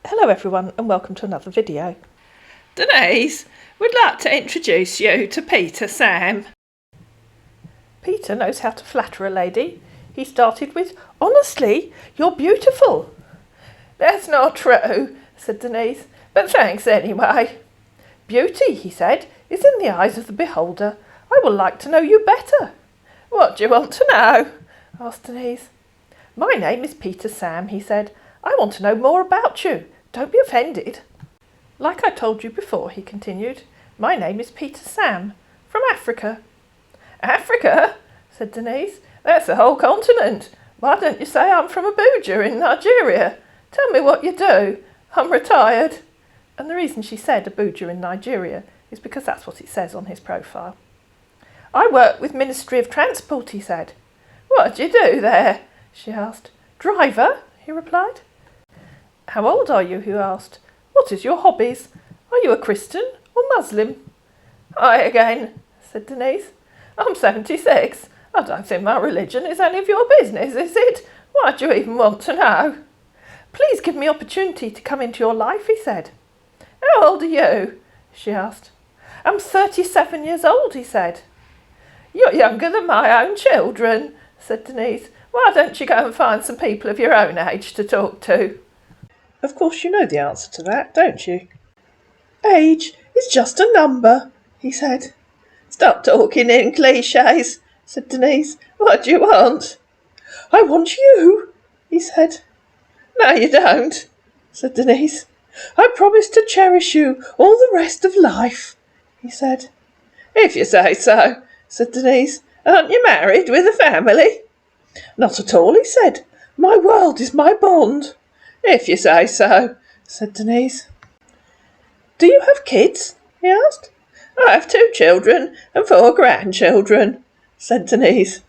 Hello everyone and welcome to another video. Denise, we'd like to introduce you to Peter Sam. Peter knows how to flatter a lady. He started with, "Honestly, you're beautiful." "That's not true," said Denise, "but thanks anyway." "Beauty," he said, "is in the eyes of the beholder. I would like to know you better." "What do you want to know?" asked Denise. "My name is Peter Sam," he said. "I want to know more about you. Don't be offended." "Like I told you before," he continued, "my name is Peter Sam, from Africa." "Africa?" said Denise. "That's the whole continent. Why don't you say I'm from Abuja in Nigeria? Tell me what you do. I'm retired." And the reason she said Abuja in Nigeria is because that's what it says on his profile. "I work with Ministry of Transport," he said. "What do you do there?" she asked. "Driver," he replied. "How old are you?" he asked. "What is your hobbies? Are you a Christian or Muslim?" "I again," said Denise. "I'm 76. I don't think my religion is any of your business, is it? Why do you even want to know?" "Please give me opportunity to come into your life," he said. "How old are you?" she asked. "I'm 37 years old," he said. "You're younger than my own children," said Denise. "Why don't you go and find some people of your own age to talk to?" Of course you know the answer to that, don't you? "Age is just a number," he said. "Stop talking in clichés," said Denise. "What do you want?" "I want you," he said. "No, you don't," said Denise. "I promise to cherish you all the rest of life," he said. "If you say so," said Denise. "Aren't you married with a family?" "Not at all," he said. "My world is my bond." "If you say so," said Denise. "Do you have kids?" he asked. "I have 2 children and 4 grandchildren," said Denise.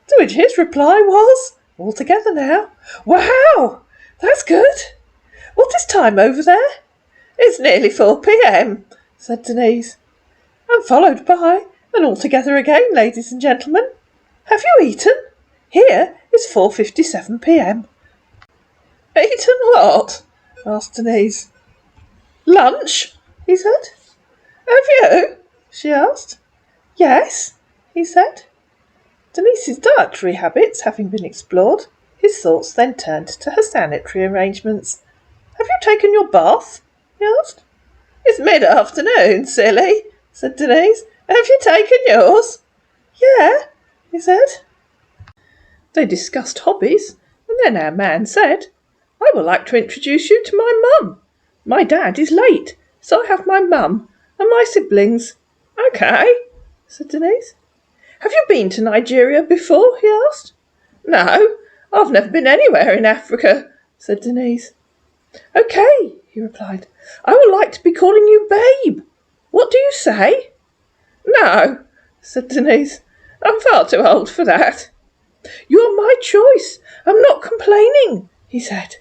To which his reply was, all together now, "Wow, that's good. What is time over there?" "It's nearly 4 p.m, said Denise. And followed by, and all together again, ladies and gentlemen, "Have you eaten? Here is 4:57 p.m. "Eaten what?" asked Denise. "Lunch," he said. "Have you?" she asked. "Yes," he said. Denise's dietary habits having been explored, his thoughts then turned to her sanitary arrangements. "Have you taken your bath?" he asked. "It's mid-afternoon, silly," said Denise. "Have you taken yours?" "Yeah," he said. They discussed hobbies, and then our man said, "I would like to introduce you to my mum. My dad is late, so I have my mum and my siblings." "Okay," said Denise. "Have you been to Nigeria before?" he asked. "No, I've never been anywhere in Africa," said Denise. "Okay," he replied. "I would like to be calling you Babe. What do you say?" "No," said Denise. "I'm far too old for that." "You're my choice. I'm not complaining," he said.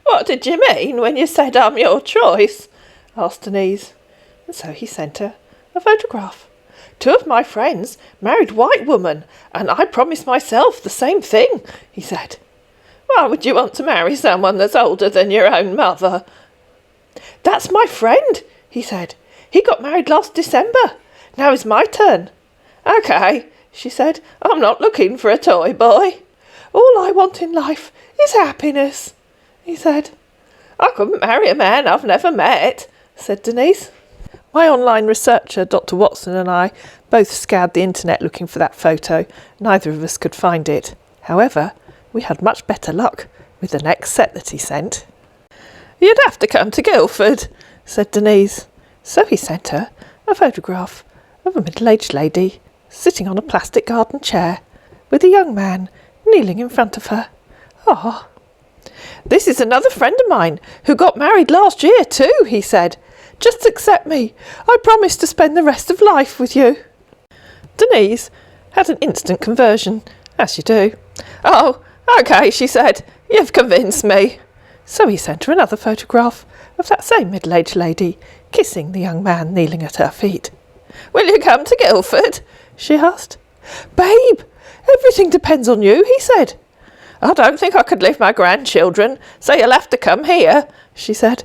"What did you mean when you said I'm your choice?" asked Denise. And so he sent her a photograph. "2 of my friends married white women, and I promised myself the same thing," he said. "Why would you want to marry someone that's older than your own mother?" "That's my friend," he said. "He got married last December. Now it's my turn." "Okay," she said. "I'm not looking for a toy boy." "All I want in life is happiness," he said. "I couldn't marry a man I've never met," said Denise. My online researcher, Dr. Watson, and I both scoured the internet looking for that photo. Neither of us could find it. However, we had much better luck with the next set that he sent. "You'd have to come to Guildford," said Denise. So he sent her a photograph of a middle-aged lady sitting on a plastic garden chair with a young man kneeling in front of her. "Ah, this is another friend of mine who got married last year too," he said. "Just accept me. I promise to spend the rest of life with you." Denise had an instant conversion, as you do. "Oh, okay," she said. "You've convinced me." So he sent her another photograph of that same middle-aged lady kissing the young man kneeling at her feet. "Will you come to Guildford?" she asked. "Babe, everything depends on you," he said. "I don't think I could leave my grandchildren, so you'll have to come here," she said.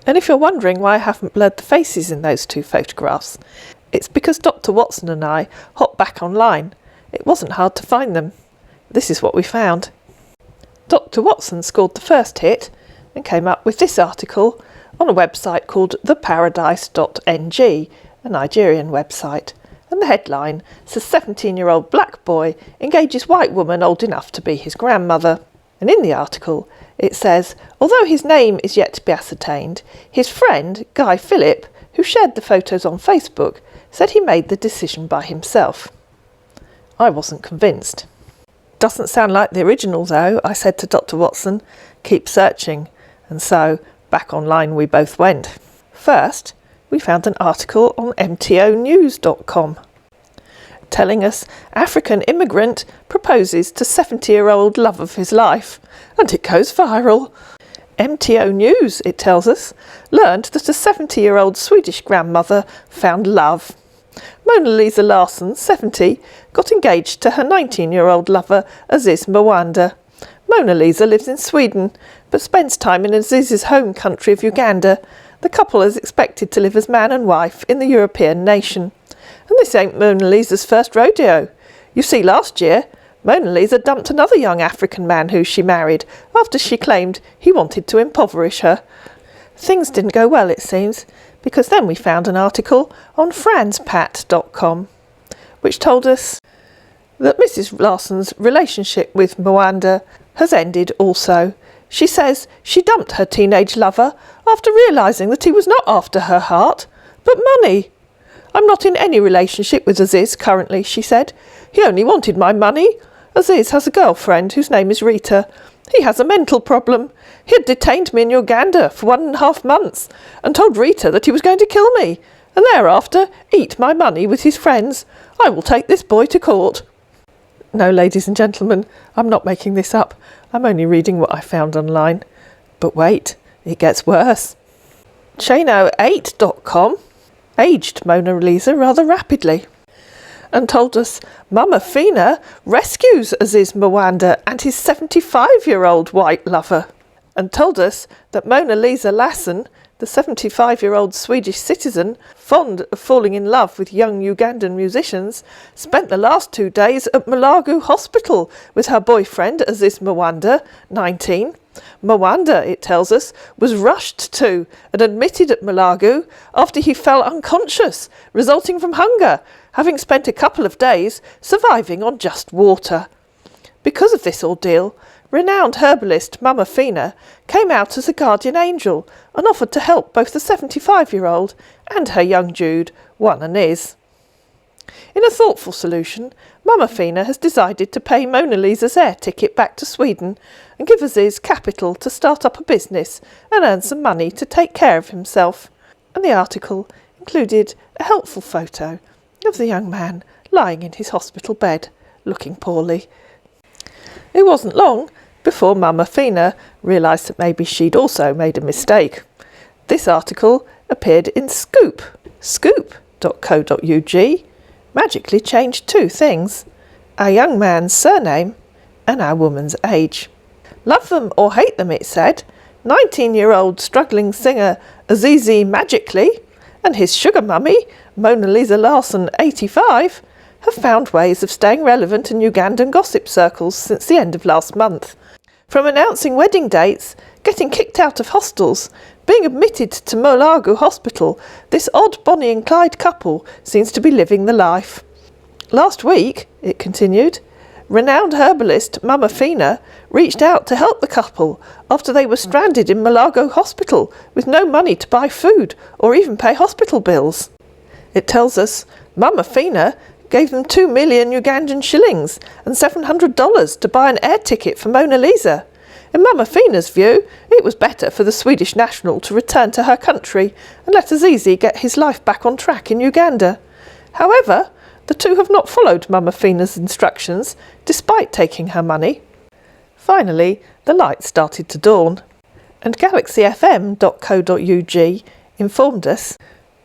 And if you're wondering why I haven't blurred the faces in those 2 photographs, it's because Dr. Watson and I hopped back online. It wasn't hard to find them. This is what we found. Dr. Watson scored the first hit and came up with this article on a website called theparadise.ng, a Nigerian website. And the headline says 17-year-old black boy engages white woman old enough to be his grandmother. And in the article it says, although his name is yet to be ascertained, his friend, Guy Phillip, who shared the photos on Facebook, said he made the decision by himself. I wasn't convinced. Doesn't sound like the original though, I said to Dr. Watson. Keep searching. And so, back online we both went. First, we found an article on mtonews.com telling us African immigrant proposes to 70-year-old love of his life, and it goes viral. MTO News, it tells us, learned that a 70-year-old Swedish grandmother found love. Mona Lisa Larsson, 70, got engaged to her 19-year-old lover Aziz Mwanda. Mona Lisa lives in Sweden, but spends time in Aziz's home country of Uganda. The couple is expected to live as man and wife in the European nation. And this ain't Mona Lisa's first rodeo. You see, last year, Mona Lisa dumped another young African man who she married after she claimed he wanted to impoverish her. Things didn't go well, it seems, because then we found an article on franspat.com, which told us that Mrs. Larsson's relationship with Mwanda has ended also. She says she dumped her teenage lover after realising that he was not after her heart, but money. I'm not in any relationship with Aziz currently, she said. He only wanted my money. Aziz has a girlfriend whose name is Rita. He has a mental problem. He had detained me in Uganda for 1.5 months and told Rita that he was going to kill me, and thereafter eat my money with his friends. I will take this boy to court. No, ladies and gentlemen, I'm not making this up. I'm only reading what I found online. But wait, it gets worse. Chano8.com aged Mona Lisa rather rapidly and told us Mama Fina rescues Aziz Mwanda and his 75-year-old white lover, and told us that Mona Lisa Larsson, the 75-year-old Swedish citizen, fond of falling in love with young Ugandan musicians, spent the last 2 days at Malagu Hospital with her boyfriend Aziz Mwanda, 19. Mwanda, it tells us, was rushed to and admitted at Malagu after he fell unconscious, resulting from hunger, having spent a couple of days surviving on just water. Because of this ordeal, renowned herbalist Mama Fina came out as a guardian angel and offered to help both the 75-year-old and her young Jude, one Aziz. In a thoughtful solution, Mama Fina has decided to pay Mona Lisa's air ticket back to Sweden and give Aziz capital to start up a business and earn some money to take care of himself. And the article included a helpful photo of the young man lying in his hospital bed, looking poorly. It wasn't long before Mama Fina realised that maybe she'd also made a mistake. This article appeared in Scoop, scoop.co.ug, magically changed 2 things: our young man's surname and our woman's age. Love them or hate them, it said, 19-year-old struggling singer Azizi Magically and his sugar mummy, Mona Lisa Larsson, 85, have found ways of staying relevant in Ugandan gossip circles since the end of last month. From announcing wedding dates, getting kicked out of hostels, being admitted to Malagu Hospital, this odd Bonnie and Clyde couple seems to be living the life. Last week, it continued, renowned herbalist Mama Fina reached out to help the couple after they were stranded in Malago Hospital with no money to buy food or even pay hospital bills. It tells us Mama Fina gave them 2 million Ugandan shillings and $700 to buy an air ticket for Mona Lisa. In Mama Fina's view, it was better for the Swedish national to return to her country and let Azizi get his life back on track in Uganda. However, the two have not followed Mama Fina's instructions, despite taking her money. Finally, the light started to dawn, and galaxyfm.co.ug informed us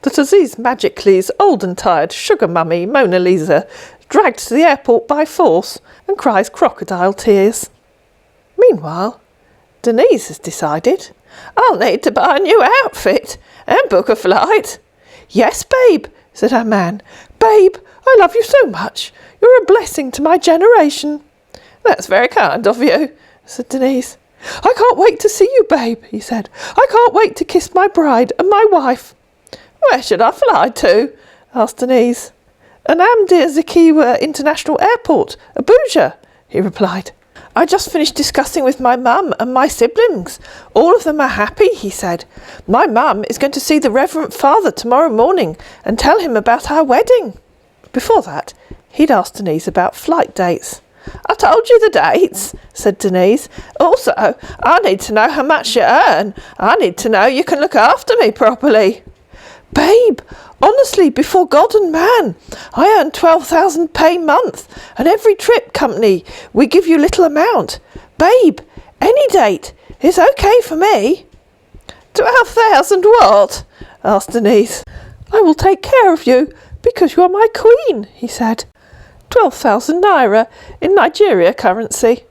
that Aziz Magically's old and tired sugar mummy Mona Lisa dragged to the airport by force and cries crocodile tears. Meanwhile, Denise has decided I'll need to buy a new outfit and book a flight. Yes, babe, said our man. Babe, I love you so much. You're a blessing to my generation. That's very kind of you, said Denise. I can't wait to see you, babe, he said. I can't wait to kiss my bride and my wife. Where should I fly to? asked Denise. Anamdir Zakiwa International Airport, Abuja, he replied. I just finished discussing with my mum and my siblings. All of them are happy, he said. My mum is going to see the Reverend Father tomorrow morning and tell him about our wedding. Before that, he'd asked Denise about flight dates. I told you the dates, said Denise. Also, I need to know how much you earn. I need to know you can look after me properly. Babe, honestly, before God and man, I earn 12,000 pay month, and every trip company, we give you little amount. Babe, any date is okay for me. 12,000 what? asked Denise. I will take care of you, because you are my queen, he said. 12,000 naira in Nigeria currency.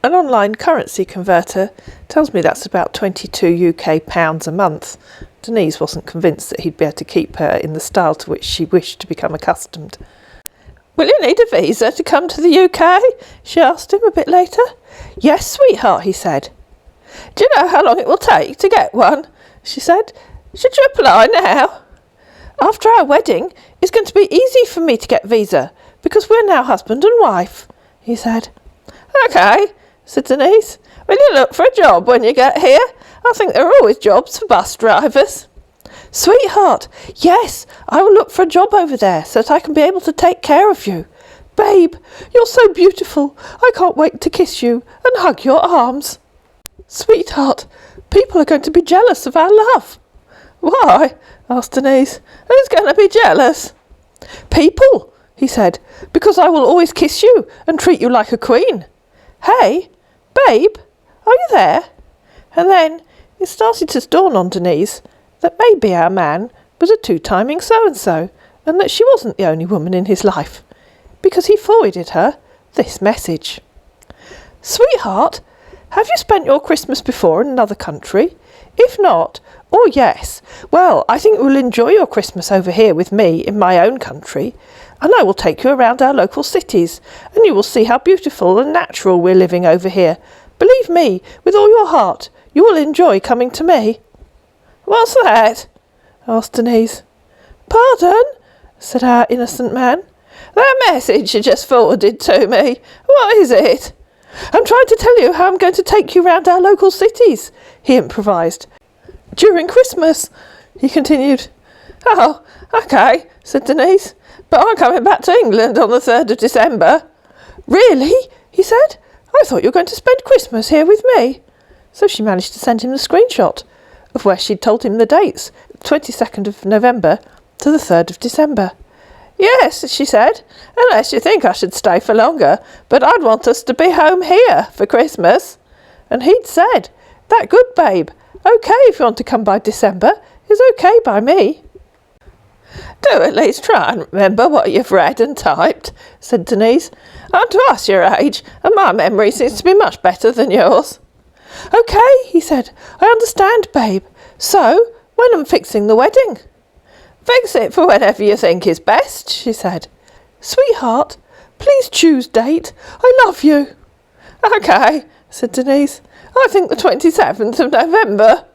An online currency converter tells me that's about 22 UK pounds a month. Denise wasn't convinced that he'd be able to keep her in the style to which she wished to become accustomed. Will you need a visa to come to the UK? She asked him a bit later. Yes, sweetheart, he said. Do you know how long it will take to get one? She said. Should you apply now? After our wedding, it's going to be easy for me to get visa, because we're now husband and wife, he said. OK, said Denise. Will you look for a job when you get here? I think there are always jobs for bus drivers. Sweetheart, yes, I will look for a job over there so that I can be able to take care of you. Babe, you're so beautiful. I can't wait to kiss you and hug your arms. Sweetheart, people are going to be jealous of our love. Why? asked Denise. Who's going to be jealous? People, he said, because I will always kiss you and treat you like a queen. Hey, babe, are you there? And then it started to dawn on Denise that maybe our man was a two-timing so-and-so, and that she wasn't the only woman in his life, because he forwarded her this message. Sweetheart, have you spent your Christmas before in another country? If not, or yes, well, I think you will enjoy your Christmas over here with me in my own country, and I will take you around our local cities, and you will see how beautiful and natural we're living over here. Believe me, with all your heart, you will enjoy coming to me. What's that? asked Denise. Pardon? said our innocent man. That message you just forwarded to me. What is it? I'm trying to tell you how I'm going to take you round our local cities, he improvised. During Christmas, he continued. Oh, OK, said Denise. But I'm coming back to England on the 3rd of December. Really? he said. I thought you were going to spend Christmas here with me. So she managed to send him the screenshot of where she'd told him the dates, 22nd of November to the 3rd of December. Yes, she said, unless you think I should stay for longer, but I'd want us to be home here for Christmas. And he'd said, that good, babe. OK, if you want to come by December, is OK by me. Do at least try and remember what you've read and typed, said Denise. I'm twice your age, and my memory seems to be much better than yours. OK, he said. I understand, babe. So, when am I fixing the wedding? Fix it for whenever you think is best, she said. Sweetheart, please choose date. I love you. OK, said Denise. I think the 27th of November.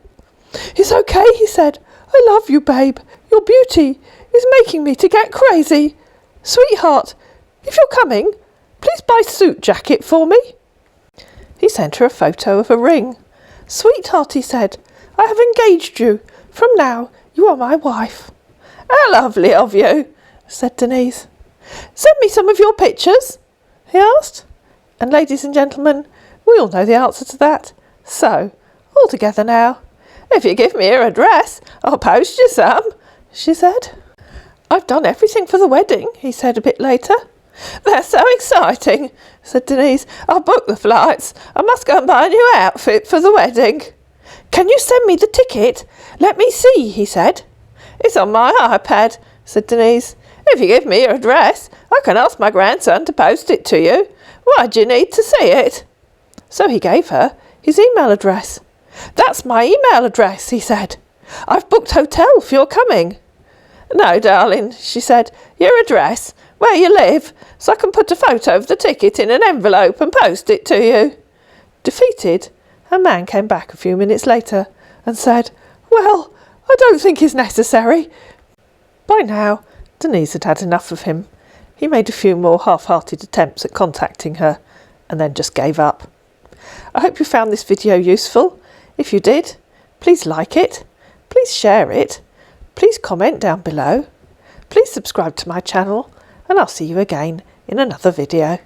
It's OK, he said. I love you, babe. Your beauty is making me to get crazy. Sweetheart, if you're coming, please buy a suit jacket for me. He sent her a photo of a ring. Sweetheart, he said, I have engaged you. From now, you are my wife. How lovely of you, said Denise. Send me some of your pictures, he asked. And ladies and gentlemen, we all know the answer to that. So, all together now. If you give me your address, I'll post you some, she said. I've done everything for the wedding, he said a bit later. That's so exciting, said Denise. I've booked the flights. I must go and buy a new outfit for the wedding. Can you send me the ticket? Let me see, he said. It's on my iPad, said Denise. If you give me your address, I can ask my grandson to post it to you. Why do you need to see it? So he gave her his email address. "That's my email address," he said. "I've booked hotel for your coming." "No, darling," she said. "Your address, where you live, so I can put a photo of the ticket in an envelope and post it to you." Defeated, her man came back a few minutes later and said, "Well, I don't think it's necessary." By now, Denise had had enough of him. He made a few more half-hearted attempts at contacting her and then just gave up. I hope you found this video useful. If you did, please like it, please share it, please comment down below, please subscribe to my channel, and I'll see you again in another video.